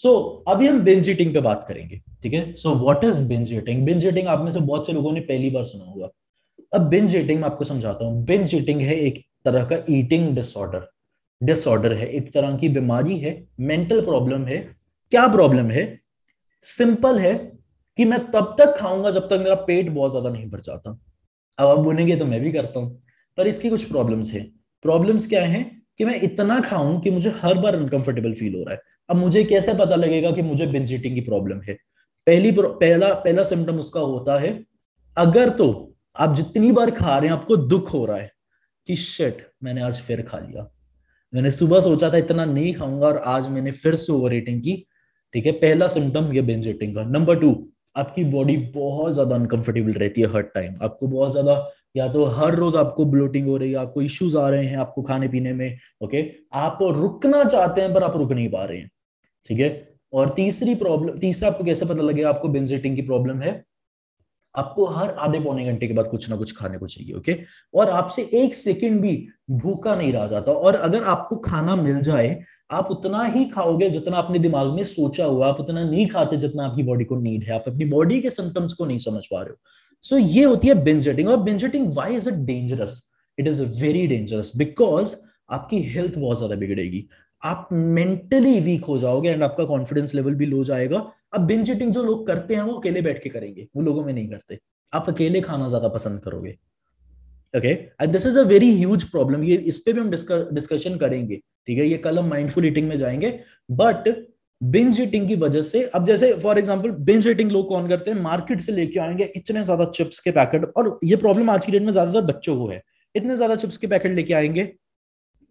सो अभी हम binge eating पे बात करेंगे, ठीक है। So what is binge eating? Binge eating आप में से बहुत से लोगों ने पहली बार सुना होगा। अब बिंज ईटिंग मैं आपको समझाता हूँ। बिंज ईटिंग है एक तरह का ईटिंग डिसऑर्डर। डिसऑर्डर है, एक तरह की बीमारी है, मेंटल प्रॉब्लम है। क्या प्रॉब्लम है? सिंपल है कि मैं तब तक खाऊंगा जब तक मेरा पेट बहुत ज्यादा नहीं भर जाता। अब आप बोलेंगे तो मैं भी करता हूँ, पर इसकी कुछ प्रॉब्लम्स है। प्रॉब्लम्स क्या है? कि मैं इतना खाऊं कि मुझे हर बार अनकंफर्टेबल फील हो रहा है। अब मुझे कैसे पता लगेगा कि मुझे बिंज ईटिंग की प्रॉब्लम है? पहला पहला सिम्टम उसका होता है, अगर तो आप जितनी बार खा रहे हैं आपको दुख हो रहा है कि शिट मैंने आज फिर खा लिया, मैंने सुबह सोचा था इतना नहीं खाऊंगा और आज मैंने फिर से ओवर ईटिंग की। ठीक है, पहला सिम्टम ये बिंज ईटिंग का। नंबर टू, आपकी बॉडी बहुत ज्यादा अनकंफर्टेबल रहती है हर टाइम। आपको बहुत ज्यादा, या तो हर रोज आपको ब्लोटिंग हो रही है, आपको इश्यूज आ रहे हैं आपको खाने पीने में। ओके, आप रुकना चाहते हैं पर आप रुक नहीं पा रहे हैं। ठीक है। और तीसरा आपको कैसे पता लगेगा आपको बिंज ईटिंग की प्रॉब्लम है? आपको हर आधे पौने घंटे के बाद कुछ ना कुछ खाने को चाहिए। ओके, और आपसे एक सेकंड भी भूखा नहीं रहा जाता। और अगर आपको खाना मिल जाए, आप उतना ही खाओगे जितना अपने दिमाग में सोचा हुआ, आप उतना नहीं खाते जितना आपकी बॉडी को नीड है। आप अपनी बॉडी के सिम्टम्स को नहीं समझ पा रहे हो। सो ये होती है बिंज ईटिंग। और binge eating, why is it dangerous? It is very dangerous because आपकी हेल्थ बहुत ज्यादा बिगड़ेगी। आप मेंटली वीक हो जाओगे एंड आपका कॉन्फिडेंस लेवल भी लो जाएगा। अब बिंज ईटिंग जो लोग करते हैं वो अकेले बैठ के करेंगे, वो लोगों में नहीं करते। आप अकेले खाना ज्यादा पसंद करोगे। Okay, and this is a very huge problem. ये इस पे भी हम डिस्कशन करेंगे। ठीक है, ये कल हम माइंडफुल ईटिंग में जाएंगे। बट बिंज ईटिंग की वजह से, अब जैसे फॉर एग्जांपल बिंज ईटिंग लोग कौन करते हैं? मार्केट से लेके आएंगे इतने ज्यादा चिप्स के पैकेट। और ये प्रॉब्लम आज की डेट में ज्यादातर बच्चों को है। इतने ज्यादा चिप्स के पैकेट लेके आएंगे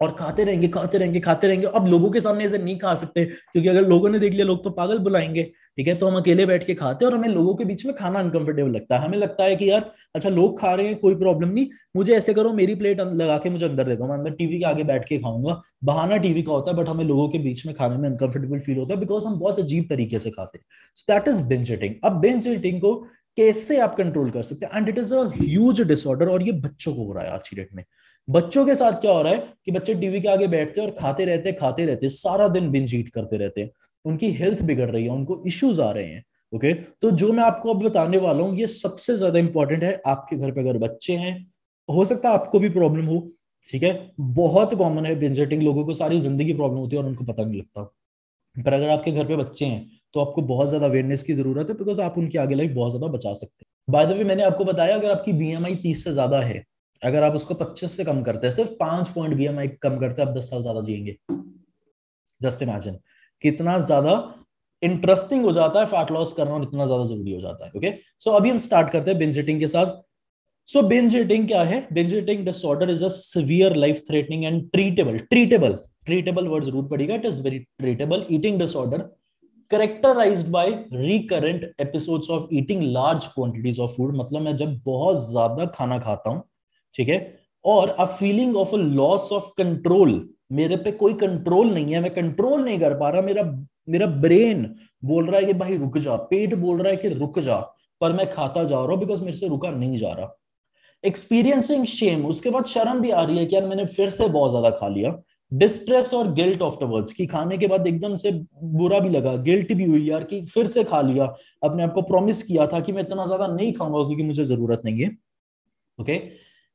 और खाते रहेंगे खाते रहेंगे खाते रहेंगे। अब लोगों के सामने ऐसे नहीं खा सकते क्योंकि अगर लोगों ने देख लिया लोग तो पागल बुलाएंगे। ठीक है, तो हम अकेले बैठ के खाते हैं और हमें लोगों के बीच में खाना अनकंफर्टेबल लगता है। हमें लगता है कि यार अच्छा लोग खा रहे हैं कोई प्रॉब्लम नहीं, मुझे ऐसे करो मेरी प्लेट लगा के मुझे अंदर दे दो, मैं अंदर टीवी के आगे बैठ के खाऊंगा। बहाना टीवी का होता है, बट हमें लोगों के बीच में खाने में अनकंफर्टेबल फील होता है बिकॉज हम बहुत अजीब तरीके से खाते हैं। So that is binge eating. अब बिंज ईटिंग को कैसे आप कंट्रोल कर सकते हैं? And it is a huge disorder और ये बच्चों को हो रहा है आज की डेट में। बच्चों के साथ क्या हो रहा है कि बच्चे टीवी के आगे बैठते हैं और खाते रहते सारा दिन बिंज ईट करते रहते हैं। उनकी हेल्थ बिगड़ रही है, उनको इश्यूज आ रहे हैं। ओके, तो जो मैं आपको अब बताने वाला हूँ ये सबसे ज्यादा इंपॉर्टेंट है। आपके घर पे अगर बच्चे हैं, हो सकता है आपको भी प्रॉब्लम हो। ठीक है, बहुत कॉमन है बिंज ईटिंग, लोगों को सारी जिंदगी प्रॉब्लम होती है और उनको पता नहीं लगता। पर अगर आपके घर पे बच्चे हैं तो आपको बहुत ज्यादा अवेयरनेस की जरूरत है बिकॉज आप उनकी आगे लाइफ बहुत ज्यादा बचा सकते हैं। बाय द वे, मैंने आपको बताया अगर आपकी बीएमआई 30 से ज्यादा है, अगर आप उसको 25 से कम करते हैं, सिर्फ 5 पॉइंट बीएमआई कम करते हैं, आप 10 साल ज्यादा जिएंगे। जस्ट इमेजिन कितना ज्यादा इंटरेस्टिंग हो जाता है फैट लॉस करना और इतना ज्यादा जरूरी हो जाता है। ओके, सो अभी हम स्टार्ट करते हैं बिंज ईटिंग के साथ। सो बिंज ईटिंग क्या है? Binge eating disorder is a severe life threatening and treatable treatable word जरूर पड़ेगा। It is very treatable eating disorder characterized by recurrent episodes of eating large quantities of food। मतलब मैं जब बहुत ज्यादा खाना खाता हूं, ठीक है, और a feeling of a loss of control, मेरे पे कोई कंट्रोल नहीं है, मैं कंट्रोल नहीं कर पा रहा। मेरा मेरा ब्रेन बोल रहा है कि भाई रुक जा, पेट बोल रहा है कि रुक जा, पर मैं खाता जा रहा हूं बिकॉज मेरे से रुका नहीं जा रहा। एक्सपीरियंसिंग शेम, उसके बाद शर्म भी आ रही है कि यार मैंने फिर से बहुत ज्यादा खा लिया। डिस्ट्रेस और गिल्ट आफ्टरवर्ड्स, की खाने के बाद एकदम से बुरा भी लगा, गिल्ट भी हुई यार कि फिर से खा लिया। अपने आप को प्रॉमिस किया था कि मैं इतना ज्यादा नहीं खाऊंगा क्योंकि मुझे जरूरत नहीं है। Okay,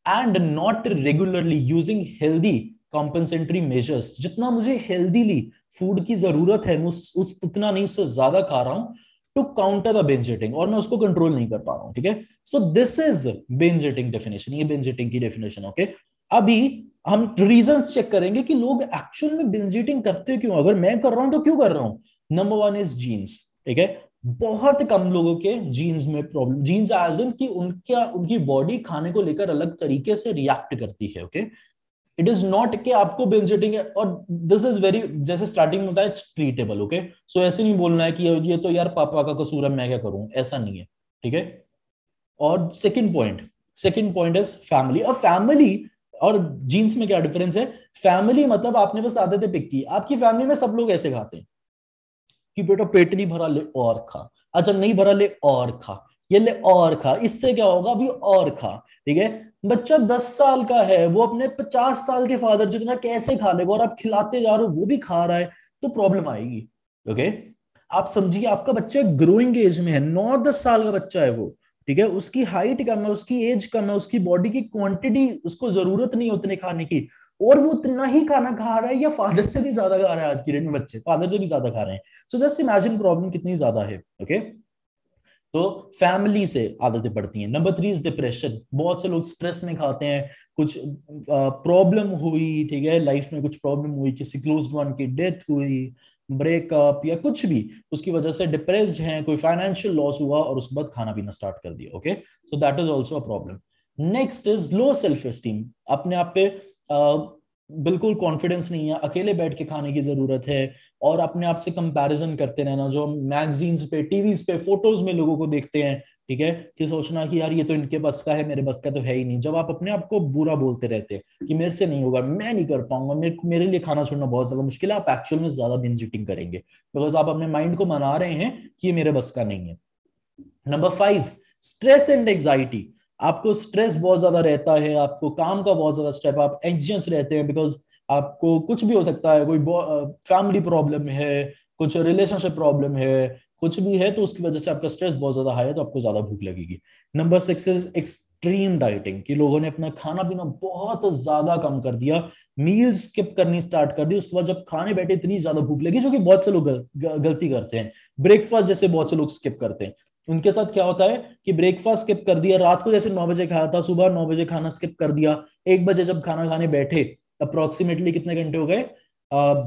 and not regularly using healthy compensatory measures, जितना मुझे हेल्दीली फूड की जरूरत है मैं उतना नहीं, उससे ज्यादा खा रहा हूं to counter the binge eating, और मैं उसको कंट्रोल नहीं कर पा रहा हूं। ठीक है, so this is binge eating definition, ये बिंज ईटिंग की डेफिनेशन। ओके, अभी हम रीजन चेक करेंगे कि लोग एक्चुअल में बिंज ईटिंग करते क्यों, अगर मैं कर रहा हूं तो क्यों कर रहा हूं। Number one is genes. ठीक है, बहुत कम लोगों के जीन्स में प्रॉब्लम, जीन्स एज इन कि उनकी बॉडी खाने को लेकर अलग तरीके से रिएक्ट करती है। ओके, इट इज नॉट कि आपको बिंज ईटिंग है। और दिस इज वेरी, जैसे स्टार्टिंग में बताया, इट्स ट्रीटेबल। ओके, सो ऐसे नहीं बोलना है कि ये तो यार पापा का कसूर है मैं क्या करूं, ऐसा नहीं है। ठीक है, और सेकंड पॉइंट इज फैमिली। और फैमिली और जीन्स में क्या डिफरेंस है? फैमिली मतलब आपने बस आदतें पिक की, आपकी फैमिली में सब लोग ऐसे खाते हैं कि बेटा पेट नहीं भरा ले और खा, अच्छा नहीं भरा ले और खा, ये ले और खा, इससे क्या होगा अभी और खा। ठीक है, बच्चा 10 साल का है, वो अपने 50 साल के फादर जितना कैसे खा लेगा, और आप खिलाते जा रहे हो वो भी खा रहा है, तो प्रॉब्लम आएगी। ओके, आप समझिए आपका बच्चा ग्रोइंग एज में है, 9-10 साल का बच्चा है वो, ठीक है, उसकी हाइट कम है, उसकी एज कम है, उसकी बॉडी की क्वांटिटी, उसको जरूरत नहीं उतने खाने की, और वो उतना ही खाना खा रहा है या फादर से भी ज्यादा खा रहा है। आज की डेट में बच्चे फादर से भी ज्यादा खा रहे हैं। सो जस्ट इमेजिन प्रॉब्लम कितनी ज्यादा है। ओके, तो फैमिली से आदतें पड़ती हैं। Number 3 is depression. बहुत से लोग स्ट्रेस में खाते हैं, कुछ प्रॉब्लम हुई, ठीक है, लाइफ में कुछ प्रॉब्लम हुई, किसी क्लोज्ड वन की डेथ हुई, ब्रेकअप या कुछ भी, उसकी वजह से डिप्रेस्ड हैं, कोई फाइनेंशियल लॉस हुआ और उसके बाद खाना पीना स्टार्ट कर दिया। Okay, so that is also a problem. Next is low self esteem. अपने आप पे बिल्कुल कॉन्फिडेंस नहीं है, अकेले बैठ के खाने की जरूरत है, और अपने आप से कंपैरिजन करते रहना, जो हम मैगजीन्स पे, टीवीज पे, फोटोज में लोगों को देखते हैं, ठीक है, कि सोचना कि यार ये तो इनके बस का है, मेरे बस का तो है ही नहीं। जब आप अपने आप को बुरा बोलते रहते हैं कि मेरे से नहीं होगा, मैं नहीं कर पाऊंगा, मेरे लिए खाना छोड़ना बहुत ज्यादा मुश्किल है, आप एक्चुअल में ज्यादा बिंज ईटिंग करेंगे, बिकॉज आप अपने माइंड को मना रहे हैं कि ये मेरे बस का नहीं है। Number 5, stress and anxiety. आपको स्ट्रेस बहुत ज्यादा रहता है, आपको काम का बहुत ज्यादा स्ट्रेस, आप एंग्जियस रहते हैं, बिकॉज आपको कुछ भी हो सकता है, कोई फैमिली प्रॉब्लम है, कुछ रिलेशनशिप प्रॉब्लम है, कुछ भी है, तो उसकी वजह से आपका स्ट्रेस बहुत ज्यादा हाई है, तो आपको ज्यादा भूख लगेगी। नंबर 6 इज एक्सट्रीम डाइटिंग, कि लोगों ने अपना खाना पीना बहुत ज्यादा कम कर दिया, मील स्किप करनी स्टार्ट कर दी, उसके बाद जब खाने बैठे इतनी ज्यादा भूख लगी, जो कि बहुत से लोग गलती करते हैं। ब्रेकफास्ट जैसे बहुत से लोग स्किप करते हैं, उनके साथ क्या होता है कि ब्रेकफास्ट स्किप कर दिया, रात को जैसे 9 बजे खाया था, सुबह 9 बजे खाना स्किप कर दिया, 1 बजे जब खाना खाने बैठे, अप्रोक्सीमेटली कितने घंटे हो गए,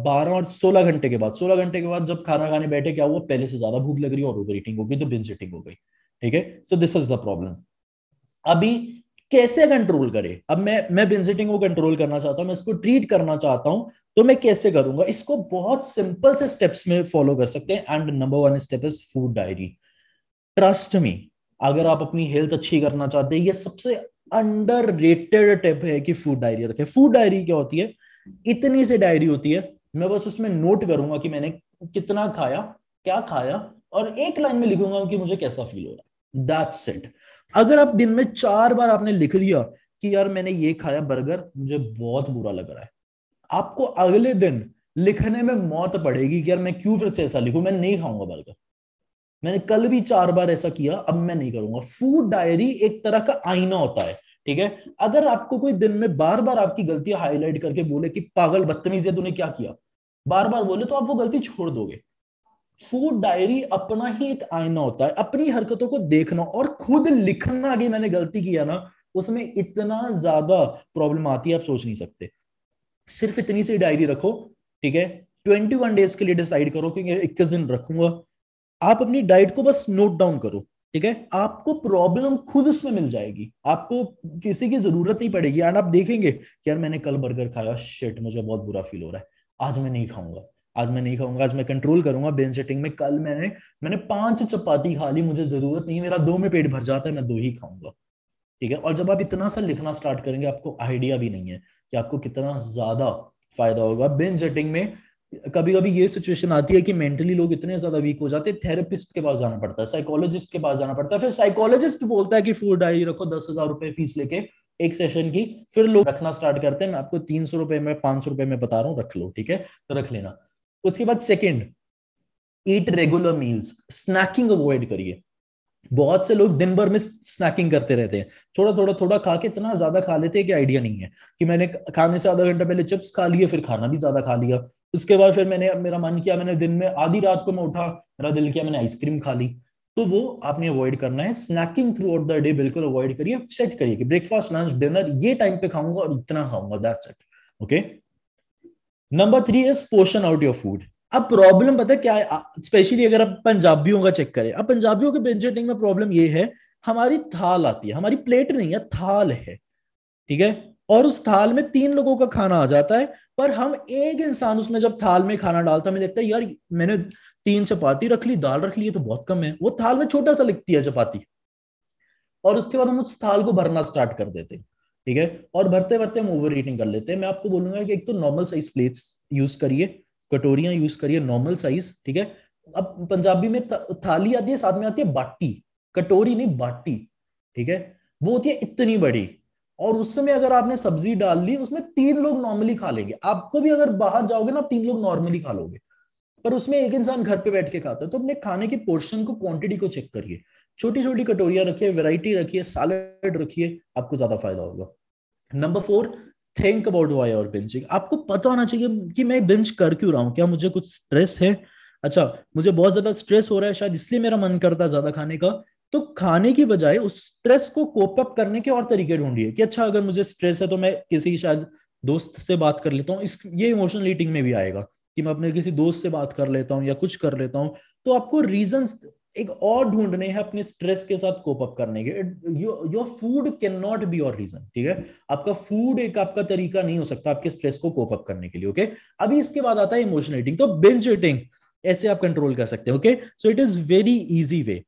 12 और 16 घंटे के बाद, 16 घंटे के बाद जब खाना खाने बैठे, क्या हुआ, पहले से ज्यादा भूख लग रही है और ओवर ईटिंग हो गई, तो बिंज ईटिंग हो गई। ठीक है, so this is the problem. अभी कैसे कंट्रोल करें? अब मैं बिंज ईटिंग को कंट्रोल करना चाहता हूं, मैं इसको ट्रीट करना चाहता हूं, तो मैं कैसे करूंगा? इसको बहुत सिंपल से स्टेप्स में फॉलो कर सकते हैं, and number 1 step is food diary. Trust me, अगर आप अपनी हेल्थ अच्छी करना चाहते हैं, ये सबसे अंडर रेटेड टिप है कि फूड डायरी रखें। फूड डायरी क्या होती है? इतनी सी डायरी होती है, मैं बस उसमें नोट करूंगा कि मैंने कितना खाया, क्या खाया, और एक लाइन में लिखूंगा कि मुझे कैसा फील हो रहा है, दैट्स इट। अगर आप दिन में 4 बार आपने लिख दिया कि यार मैंने ये खाया बर्गर, मुझे बहुत बुरा लग रहा है, आपको अगले दिन लिखने में मौत पड़ेगी कि यार मैं क्यों फिर से ऐसा लिखूं, मैं नहीं खाऊंगा बर्गर, मैंने कल भी 4 बार ऐसा किया, अब मैं नहीं करूंगा। फूड डायरी एक तरह का आईना होता है, ठीक है। अगर आपको कोई दिन में बार बार आपकी गलतियां हाईलाइट करके बोले कि पागल बदतमीज है तूने क्या किया, बार बार बोले, तो आप वो गलती छोड़ दोगे। फूड डायरी अपना ही एक आईना होता है, अपनी हरकतों को देखना और खुद लिखना कि मैंने गलती किया ना, उसमें इतना ज्यादा प्रॉब्लम आती है, आप सोच नहीं सकते। सिर्फ इतनी सी डायरी रखो, ठीक है, 21 डेज के लिए डिसाइड करो कि 21 दिन रखूंगा। आप अपनी डाइट को बस नोट डाउन करो, ठीक है, आपको प्रॉब्लम खुद उसमें मिल जाएगी, आपको किसी की जरूरत नहीं पड़ेगी, एंड आप देखेंगे कि यार मैंने कल बर्गर खाया, शिट मुझे बहुत बुरा फील हो रहा है, आज मैं नहीं खाऊंगा, आज मैं नहीं खाऊंगा, आज मैं कंट्रोल करूंगा बिंज ईटिंग में। कल मैंने 5 चपाती खा ली, मुझे जरूरत नहीं, मेरा 2 में पेट भर जाता है, मैं 2 ही खाऊंगा। ठीक है, और जब आप इतना सा लिखना स्टार्ट करेंगे, आपको आइडिया भी नहीं है कि आपको कितना ज्यादा फायदा होगा बिंज ईटिंग में। कभी कभी ये सिचुएशन आती है कि मेंटली लोग इतने ज्यादा वीक हो जाते हैं, थेरेपिस्ट के पास जाना पड़ता है, साइकोलॉजिस्ट के पास जाना पड़ता है, फिर साइकोलॉजिस्ट बोलता है कि फूड डायरी रखो, 10,000 रुपए फीस लेके एक सेशन की, फिर लोग रखना स्टार्ट करते हैं। मैं आपको 300 रुपए में, 500 रुपए में बता रहा हूँ, रख लो, ठीक है, तो रख लेना। उसके बाद सेकेंड, ईट रेगुलर मील्स, स्नैकिंग अवॉइड करिए। बहुत से लोग दिन भर में स्नैकिंग करते रहते हैं, थोड़ा थोड़ा थोड़ा खा के इतना ज्यादा खा लेते हैं कि आइडिया नहीं है कि मैंने खाने से आधा घंटा पहले चिप्स खा लिए, फिर खाना भी ज्यादा खा लिया, उसके बाद फिर मेरा मन किया, मैंने दिन में आधी रात को मैं उठा, मेरा दिल किया, मैंने आइसक्रीम खा ली। तो वो आपने अवॉइड करना है, snacking throughout the day बिल्कुल अवॉइड करिए, सेट करिए कि ब्रेकफास्ट लंच डिनर ये टाइम पे खाऊंगा और इतना खाऊंगा, that's it. Okay, number 3 is portion out your food. अब प्रॉब्लम पता है क्या है? स्पेशली अगर आप पंजाबियों का चेक करें, अब पंजाबियों के बजटिंग में प्रॉब्लम ये है, हमारी थाल आती है, हमारी प्लेट नहीं है, थाल है, ठीक है, और उस थाल में 3 लोगों का खाना आ जाता है, पर हम एक इंसान उसमें जब थाल में खाना डालता है, मुझे लगता है यार मैंने 3 चपाती रख ली, दाल रख ली, ये तो बहुत कम है, वो थाल में छोटा सा लिखती है चपाती, और उसके बाद हम उस थाल को भरना स्टार्ट कर देते हैं, ठीक है, और भरते भरते हम ओवर ईटिंग कर लेते हैं। मैं आपको बोलूंगा कि एक तो नॉर्मल साइज प्लेट्स यूज करिए, कटोरियां यूज करिए नॉर्मल साइज, ठीक है। अब पंजाबी में थाली आती है, साथ में आती है बाटी, कटोरी नहीं बाटी, ठीक है, वो होती है इतनी बड़ी, और उसमें अगर आपने सब्जी डाल ली, उसमें 3 लोग नॉर्मली खा लेंगे, आपको भी अगर बाहर जाओगे ना 3 लोग नॉर्मली खा लोगे। पर उसमें एक इंसान घर पे बैठ के खाता है, तो अपने खाने के पोर्शन को, क्वांटिटी को चेक करिए, छोटी छोटी कटोरियां रखिए, वैरायटी रखिए, सैलेड रखिए, आपको ज्यादा फायदा होगा। नंबर 4, थिंक अबाउट व्हाई और बिंजिंग। आपको पता होना चाहिए कि मैं बिंज कर क्यों रहा हूँ, क्या मुझे कुछ स्ट्रेस है? अच्छा, मुझे बहुत ज्यादा स्ट्रेस हो रहा है, शायद इसलिए मेरा मन करता है ज्यादा खाने का। तो खाने की बजाय उस स्ट्रेस को कोप अप करने के और तरीके ढूंढिए कि अच्छा, अगर मुझे स्ट्रेस है तो मैं किसी शायद दोस्त से बात कर लेता हूँ, इस ये इमोशनल ईटिंग में भी आएगा कि मैं अपने किसी दोस्त से बात कर लेता हूँ या कुछ कर लेता हूँ। तो आपको रीजंस एक और ढूंढने हैं अपने स्ट्रेस के साथ कोप अप करने के। Your food can not be your reason, ठीक है? आपका फूड एक आपका तरीका नहीं हो सकता आपके स्ट्रेस को कोप अप करने के लिए, ओके? अभी इसके बाद आता है इमोशनल ईटिंग। तो बिंज ईटिंग ऐसे आप कंट्रोल कर सकते हैं, okay? So it is very easy way.